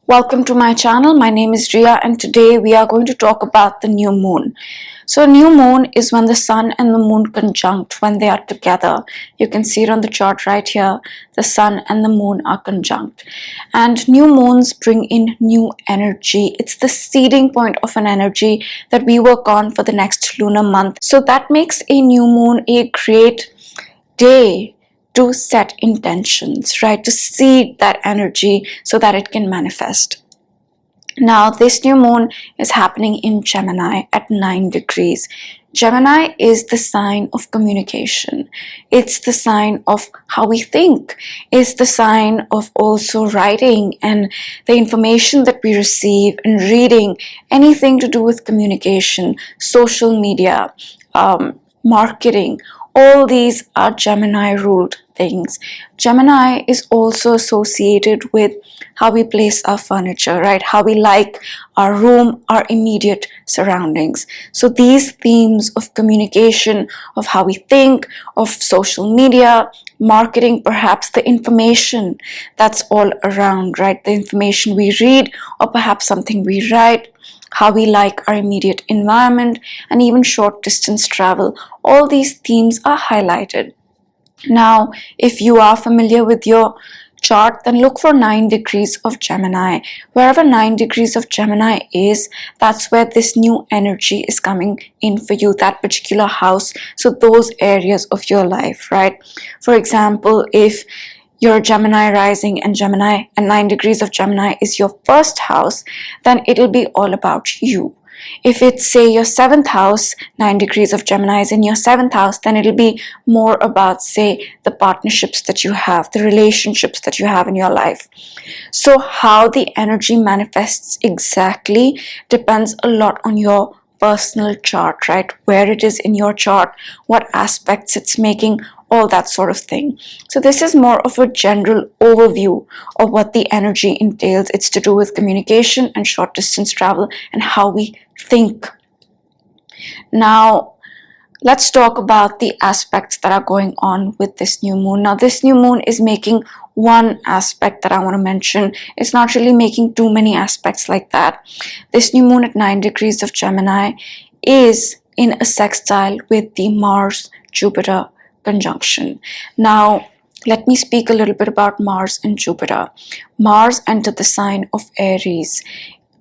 Welcome to my channel. My name is Ria and today we are going to talk about the new moon. So new moon is when the sun and the moon conjunct, when they are together. You can see it on the chart right here. The sun and the moon are conjunct. And new moons bring in new energy. It's the seeding point of an energy that we work on for the next lunar month. So that makes a new moon a great day to set intentions, right? To seed that energy so that it can manifest. Now, this new moon is happening in Gemini at 9 degrees. Gemini is the sign of communication. It's the sign of how we think. It's the sign of also writing and the information that we receive and reading, anything to do with communication, social media, marketing. All these are Gemini ruled things. Gemini is also associated with how we place our furniture, right? How we like our room, our immediate surroundings. So these themes of communication, of how we think, of social media, marketing, perhaps the information that's all around, right? The information we read or perhaps something we write, how we like our immediate environment, and even short distance travel. All these themes are highlighted. Now, if you are familiar with your chart, then look for 9 degrees of Gemini. Wherever 9 degrees of Gemini is, that's where this new energy is coming in for you, that particular house. So those areas of your life, right? For example, if your Gemini rising and Gemini and 9 degrees of Gemini is your first house, then it'll be all about you. If it's, say, your 7th house, 9 degrees of Gemini is in your 7th house, then it'll be more about, say, the partnerships that you have, the relationships that you have in your life. So how the energy manifests exactly depends a lot on your personal chart, right? Where it is in your chart, what aspects it's making, all that sort of thing. So this is more of a general overview of what the energy entails. It's to do with communication and short distance travel and how we think. Now, let's talk about the aspects that are going on with this new moon. Now, this new moon is making one aspect that I want to mention. It's not really making too many aspects like that. This new moon at 9 degrees of Gemini is in a sextile with the Mars-Jupiter conjunction. Now, let me speak a little bit about Mars and Jupiter. Mars entered the sign of Aries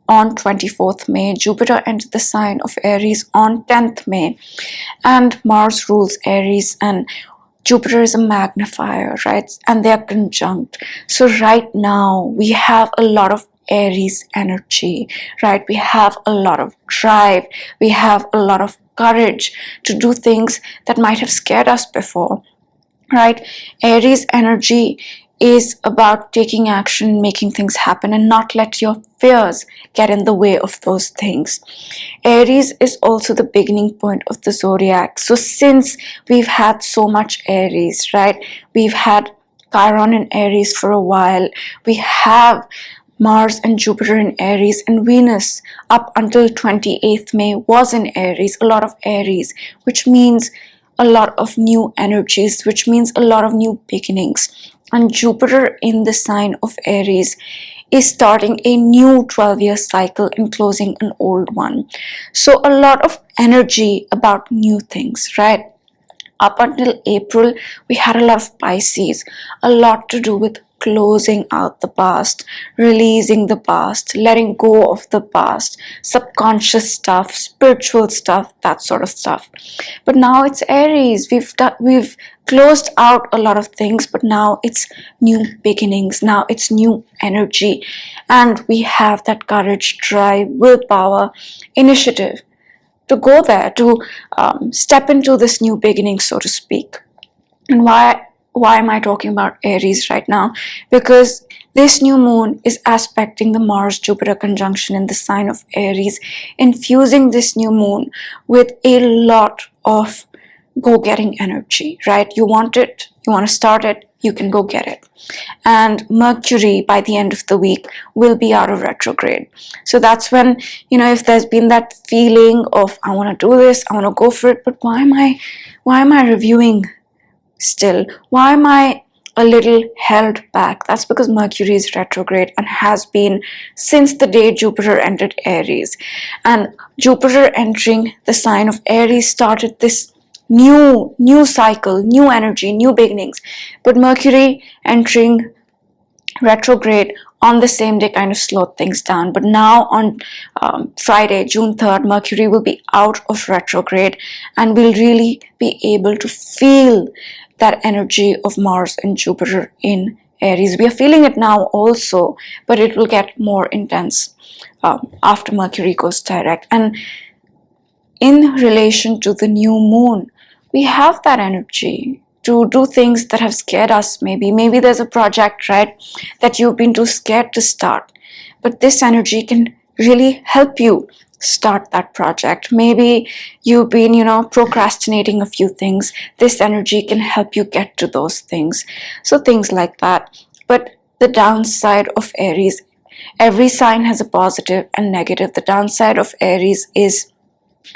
on 24th May. Jupiter entered the sign of Aries on 10th May. And Mars rules Aries and Jupiter is a magnifier, right? And they are conjunct. So right now we have a lot of Aries energy, right? We have a lot of drive. We have a lot of courage to do things that might have scared us before, right? Aries energy is about taking action, making things happen, and not let your fears get in the way of those things. Aries is also the beginning point of the zodiac. So since we've had so much Aries, right? We've had Chiron in Aries for a while. We have Mars and Jupiter in Aries, and Venus up until 28th May was in Aries, a lot of Aries, which means a lot of new energies, which means a lot of new beginnings. And Jupiter in the sign of Aries is starting a new 12-year cycle and closing an old one. So a lot of energy about new things, right? Up until April, we had a lot of Pisces, a lot to do with closing out the past, releasing the past, letting go of the past, subconscious stuff, spiritual stuff, that sort of stuff. But now it's Aries. We've closed out a lot of things, but now it's new beginnings. Now it's new energy, and we have that courage, drive, willpower, initiative to go there, to step into this new beginning, so to speak. And why am I talking about Aries right now? Because this new moon is aspecting the Mars-Jupiter conjunction in the sign of Aries, infusing this new moon with a lot of go-getting energy, right? You want it, you want to start it, you can go get it. And Mercury by the end of the week will be out of retrograde. So that's when, if there's been that feeling of I want to do this, I want to go for it, but why am I reviewing still? Why am I a little held back. That's because Mercury is retrograde and has been since the day Jupiter entered Aries. And Jupiter entering the sign of Aries started this new cycle, new energy, new beginnings. But Mercury entering retrograde on the same day kind of slowed things down. But now on Friday, June 3rd, Mercury will be out of retrograde and we'll really be able to feel that energy of Mars and Jupiter in Aries. We are feeling it now also, but it will get more intense after Mercury goes direct. And in relation to the new moon, we have that energy to do things that have scared us. Maybe there's a project, right, that you've been too scared to start, but this energy can really help you start that project. Maybe you've been procrastinating a few things. This energy can help you get to those things. So things like that. But the downside of Aries, every sign has a positive and negative. The downside of Aries is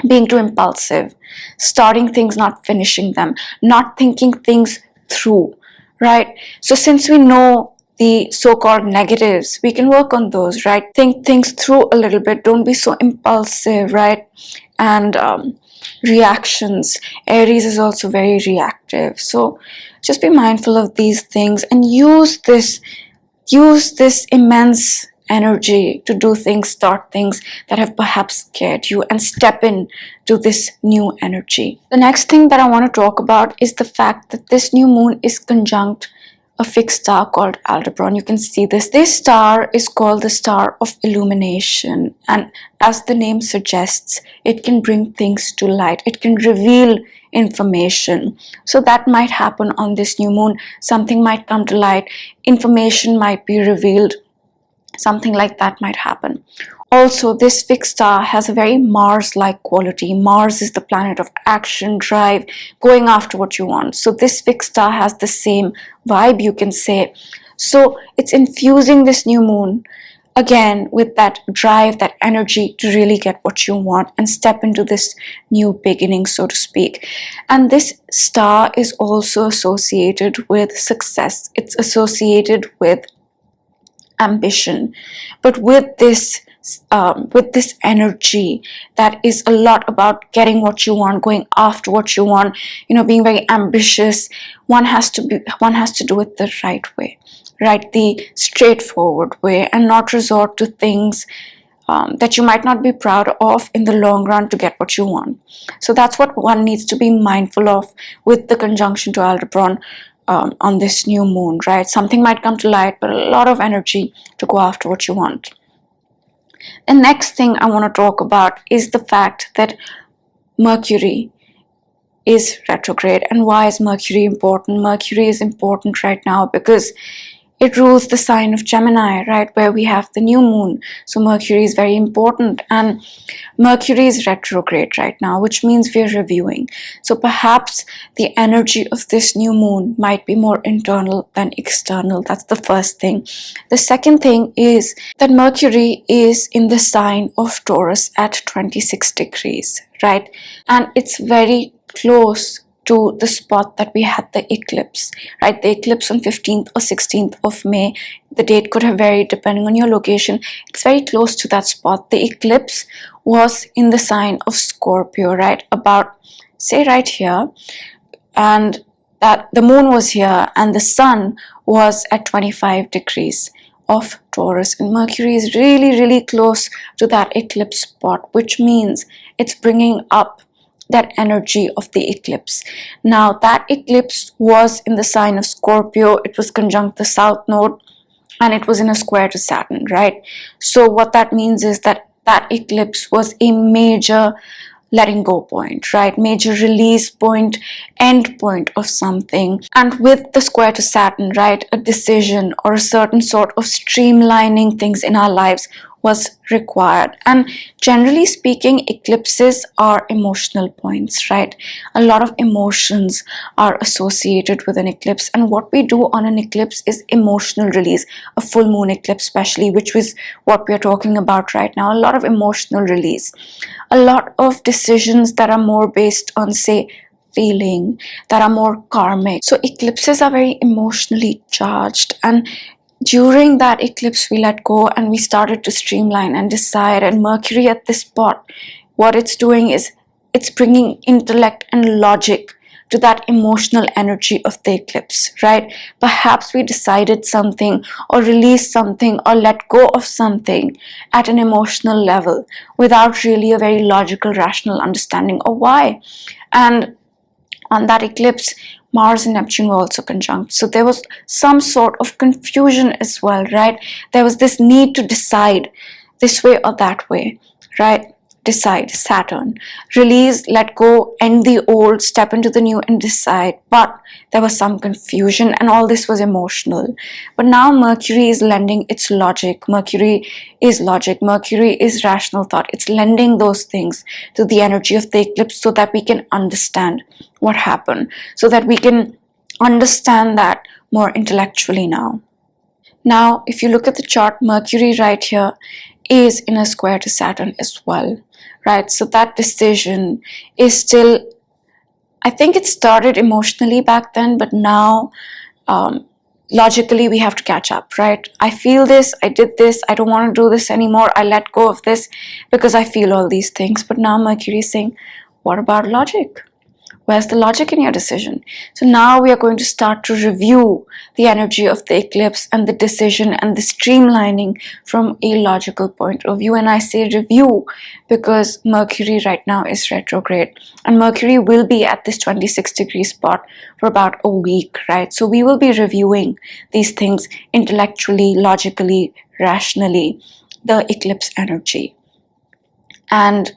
being too impulsive, starting things, not finishing them, not thinking things through, right? So since we know the so-called negatives, we can work on those, right? Think things through a little bit. Don't be so impulsive, right? And reactions. Aries is also very reactive. So just be mindful of these things and use this immense energy to do things, start things that have perhaps scared you, and step in to this new energy. The next thing that I want to talk about is the fact that this new moon is conjunct a fixed star called Aldebaran. You can see this. This star is called the star of illumination, and as the name suggests, it can bring things to light. It can reveal information. So that might happen on this new moon. Something might come to light, information might be revealed, something like that might happen. Also, this fixed star has a very Mars-like quality. Mars is the planet of action, drive, going after what you want. So this fixed star has the same vibe, you can say. So it's infusing this new moon again with that drive, that energy to really get what you want and step into this new beginning, so to speak. And this star is also associated with success. It's associated with ambition, but with this energy that is a lot about getting what you want, going after what you want, being very ambitious. One has to do it the right way, right, the straightforward way, and not resort to things that you might not be proud of in the long run to get what you want. So that's what one needs to be mindful of with the conjunction to Aldebaran on this new moon, right? Something might come to light, but a lot of energy to go after what you want. The next thing I want to talk about is the fact that Mercury is retrograde. And why is Mercury important? Mercury is important right now because it rules the sign of Gemini, right, where we have the new moon. So Mercury is very important, and Mercury is retrograde right now, which means we are reviewing. So perhaps the energy of this new moon might be more internal than external. That's the first thing. The second thing is that Mercury is in the sign of Taurus at 26 degrees, right? And it's very close to the spot that we had the eclipse, right? The eclipse on 15th or 16th of May. The date could have varied depending on your location. It's very close to that spot. The eclipse was in the sign of Scorpio, right? About, say, right here. And that the moon was here and the sun was at 25 degrees of Taurus. And Mercury is really, really close to that eclipse spot, which means it's bringing up that energy of the eclipse. Now, that eclipse was in the sign of Scorpio. It was conjunct the south node and it was in a square to Saturn, right? So what that means is that eclipse was a major letting go point, right? Major release point, end point of something. And with the square to Saturn, right, a decision or a certain sort of streamlining things in our lives was required. And generally speaking, eclipses are emotional points, right? A lot of emotions are associated with an eclipse, and what we do on an eclipse is emotional release. A full moon eclipse especially, which was what we are talking about right now, a lot of emotional release, a lot of decisions that are more based on, say, feeling, that are more karmic. So eclipses are very emotionally charged, and during that eclipse we let go and we started to streamline and decide. And Mercury at this spot, what it's doing is it's bringing intellect and logic to that emotional energy of the eclipse, right? Perhaps we decided something or released something or let go of something at an emotional level without really a very logical, rational understanding of why. And on that eclipse, Mars and Neptune were also conjunct. So there was some sort of confusion as well, right? There was this need to decide this way or that way, right? Decide, Saturn. Release, let go, end the old, step into the new and decide. But there was some confusion and all this was emotional. But now Mercury is lending its logic. Mercury is logic. Mercury is rational thought. It's lending those things to the energy of the eclipse so that we can understand what happened, so that we can understand that more intellectually now. Now, if you look at the chart, Mercury right here is in a square to Saturn as well, right? So that decision is still, I think it started emotionally back then, but now logically we have to catch up, right? I feel this, I did this, I don't want to do this anymore, I let go of this because I feel all these things. But now Mercury is saying, what about logic? Where's the logic in your decision? So now we are going to start to review the energy of the eclipse and the decision and the streamlining from a logical point of view. And I say review because Mercury right now is retrograde, and Mercury will be at this 26-degree spot for about a week, right? So we will be reviewing these things intellectually, logically, rationally, the eclipse energy. And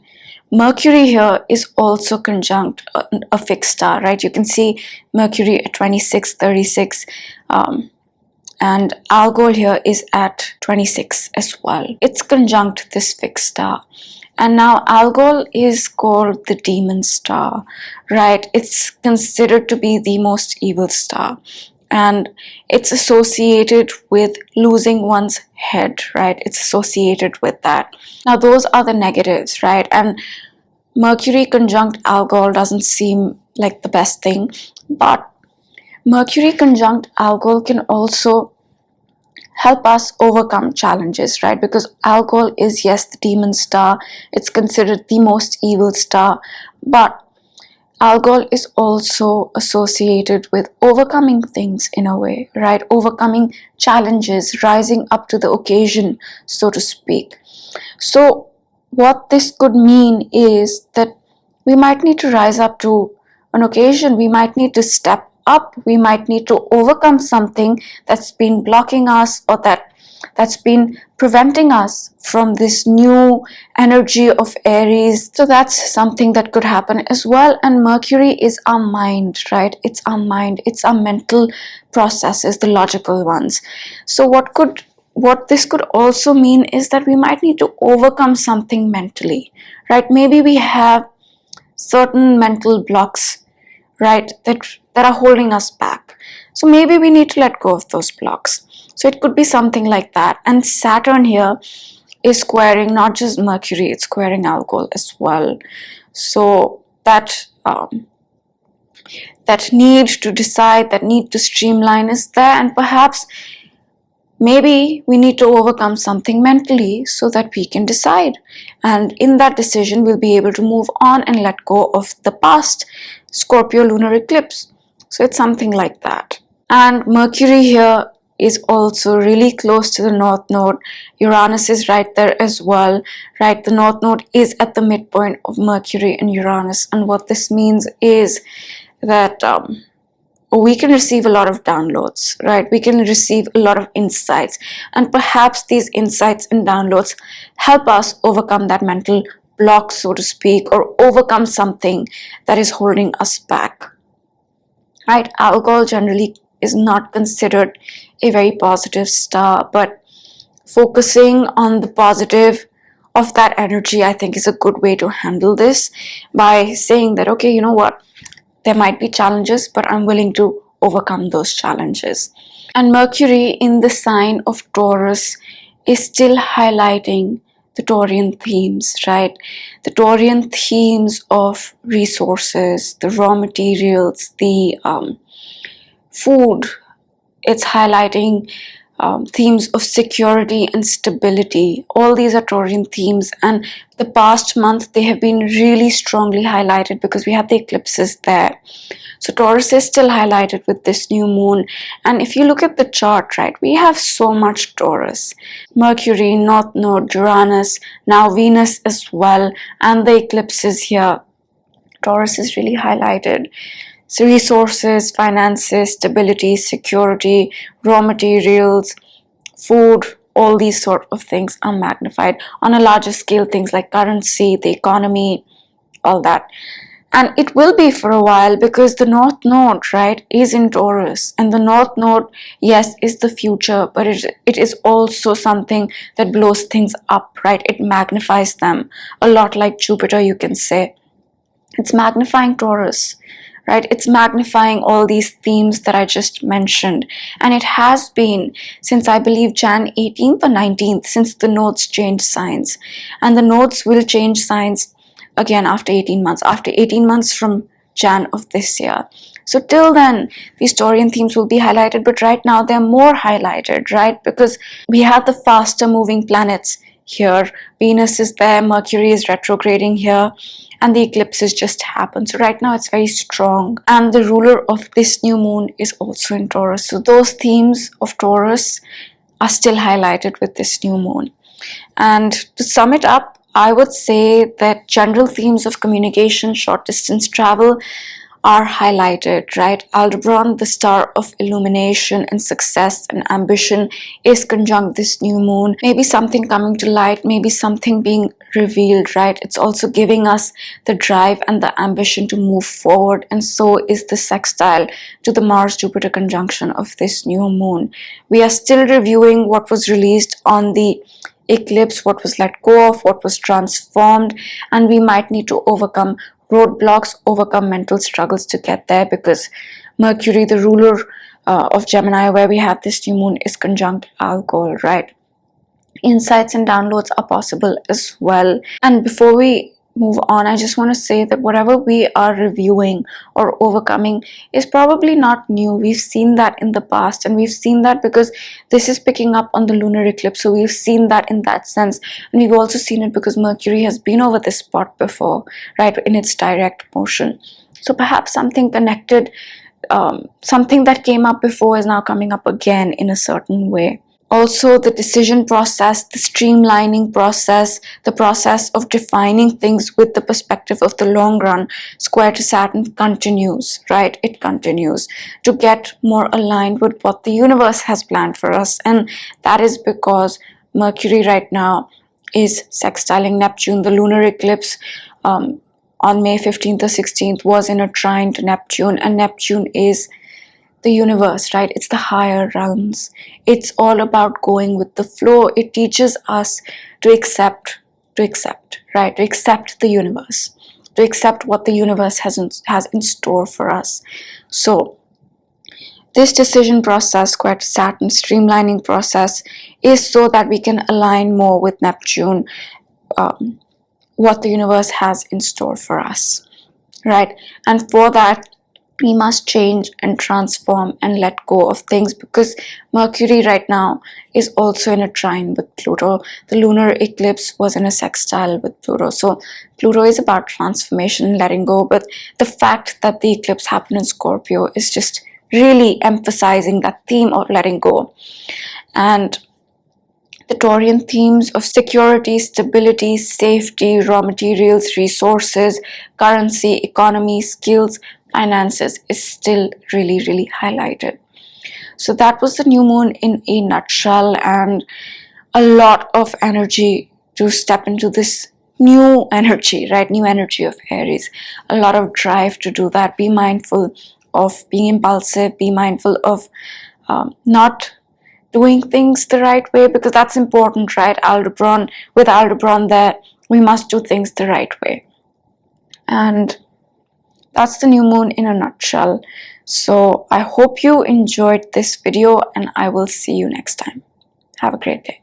Mercury here is also conjunct a fixed star, right? You can see Mercury at 2636, and Algol here is at 26 as well. It's conjunct this fixed star. And now Algol is called the demon star, right? It's considered to be the most evil star. And it's associated with losing one's head, right? It's associated with that. Now, those are the negatives, right? And Mercury conjunct Algol doesn't seem like the best thing, but Mercury conjunct Algol can also help us overcome challenges, right? Because Algol is, yes, the demon star. It's considered the most evil star, but Algol is also associated with overcoming things in a way, right? Overcoming challenges, rising up to the occasion, so to speak. So what this could mean is that we might need to rise up to an occasion, we might need to step up, we might need to overcome something that's been blocking us or that's been preventing us from this new energy of Aries. So that's something that could happen as well. And Mercury is our mind, right? It's our mind, it's our mental processes, the logical ones. So what this could also mean is that we might need to overcome something mentally, right? Maybe we have certain mental blocks, right, that are holding us back. So maybe we need to let go of those blocks. So it could be something like that. And Saturn here is squaring not just Mercury, it's squaring Algol as well. So that need to decide, that need to streamline is there, and perhaps maybe we need to overcome something mentally so that we can decide. And in that decision, we'll be able to move on and let go of the past Scorpio lunar eclipse. So it's something like that. And Mercury here is also really close to the North Node. Uranus is right there as well, right? The North Node is at the midpoint of Mercury and Uranus. And what this means is that we can receive a lot of downloads, right? We can receive a lot of insights, and perhaps these insights and downloads help us overcome that mental block, so to speak, or overcome something that is holding us back, right? Algol generally is not considered a very positive star, but focusing on the positive of that energy, I think, is a good way to handle this, by saying that, okay, you know what, there might be challenges, but I'm willing to overcome those challenges. And Mercury in the sign of Taurus is still highlighting the Taurian themes, right? The Taurian themes of resources, the raw materials, the food. It's highlighting themes of security and stability. All these are Taurian themes, and the past month they have been really strongly highlighted because we have the eclipses there. So Taurus is still highlighted with this new moon. And if you look at the chart, right, we have so much Taurus. Mercury, North Node, Uranus, now Venus as well, and the eclipses here. Taurus is really highlighted. So resources, finances, stability, security, raw materials, food, all these sort of things are magnified. On a larger scale, things like currency, the economy, all that. And it will be for a while because the North Node, right, is in Taurus. And the North Node, yes, is the future, but it is also something that blows things up, right? It magnifies them. A lot like Jupiter, you can say. It's magnifying Taurus, right? It's magnifying all these themes that I just mentioned. And it has been since, I believe, Jan 18th or 19th, since the nodes changed signs. And the nodes will change signs again after 18 months from Jan of this year. So till then, these Taurian themes will be highlighted, but right now they're more highlighted, right? Because we have the faster moving planets here. Venus is there, Mercury is retrograding here, and the eclipses just happened. So right now it's very strong. And the ruler of this new moon is also in Taurus. So those themes of Taurus are still highlighted with this new moon. And to sum it up, I would say that general themes of communication, short distance travel are highlighted, right? Aldebaran, the star of illumination and success and ambition, is conjunct this new moon. Maybe something coming to light, maybe something being revealed, right? It's also giving us the drive and the ambition to move forward. And so is the sextile to the Mars-Jupiter conjunction of this new moon. We are still reviewing what was released on the eclipse, what was let go of, what was transformed, and we might need to overcome roadblocks, overcome mental struggles to get there, because Mercury, the ruler of Gemini, where we have this new moon, is conjunct Algol, right? Insights and downloads are possible as well. And before we move on, I just want to say that whatever we are reviewing or overcoming is probably not new. We've seen that in the past, and we've seen that because this is picking up on the lunar eclipse. So we've seen that in that sense, and we've also seen it because Mercury has been over this spot before, right, in its direct motion. So perhaps something connected, something that came up before is now coming up again in a certain way. Also, the decision process, the streamlining process, the process of defining things with the perspective of the long run, square to Saturn, continues, right? It continues to get more aligned with what the universe has planned for us. And that is because Mercury right now is sextiling Neptune. The lunar eclipse on May 15th or 16th was in a trine to Neptune, and Neptune is the universe, right? It's the higher realms. It's all about going with the flow. It teaches us to accept, right? To accept the universe, to accept what the universe has in store for us. So this decision process, square to Saturn, streamlining process, is so that we can align more with Neptune, what the universe has in store for us, right? And for that, we must change and transform and let go of things, because Mercury right now is also in a trine with Pluto. The lunar eclipse was in a sextile with Pluto. So Pluto is about transformation, letting go. But the fact that the eclipse happened in Scorpio is just really emphasizing that theme of letting go. And the Taurian themes of security, stability, safety, raw materials, resources, currency, economy, skills, finances is still really highlighted. So that was the new moon in a nutshell, and a lot of energy to step into this new energy, right? New energy of Aries. A lot of drive to do that. Be mindful of being impulsive. Be mindful of not doing things the right way, because that's important, right? With Aldebaran there, we must do things the right way. And that's the new moon in a nutshell. So I hope you enjoyed this video, and I will see you next time. Have a great day.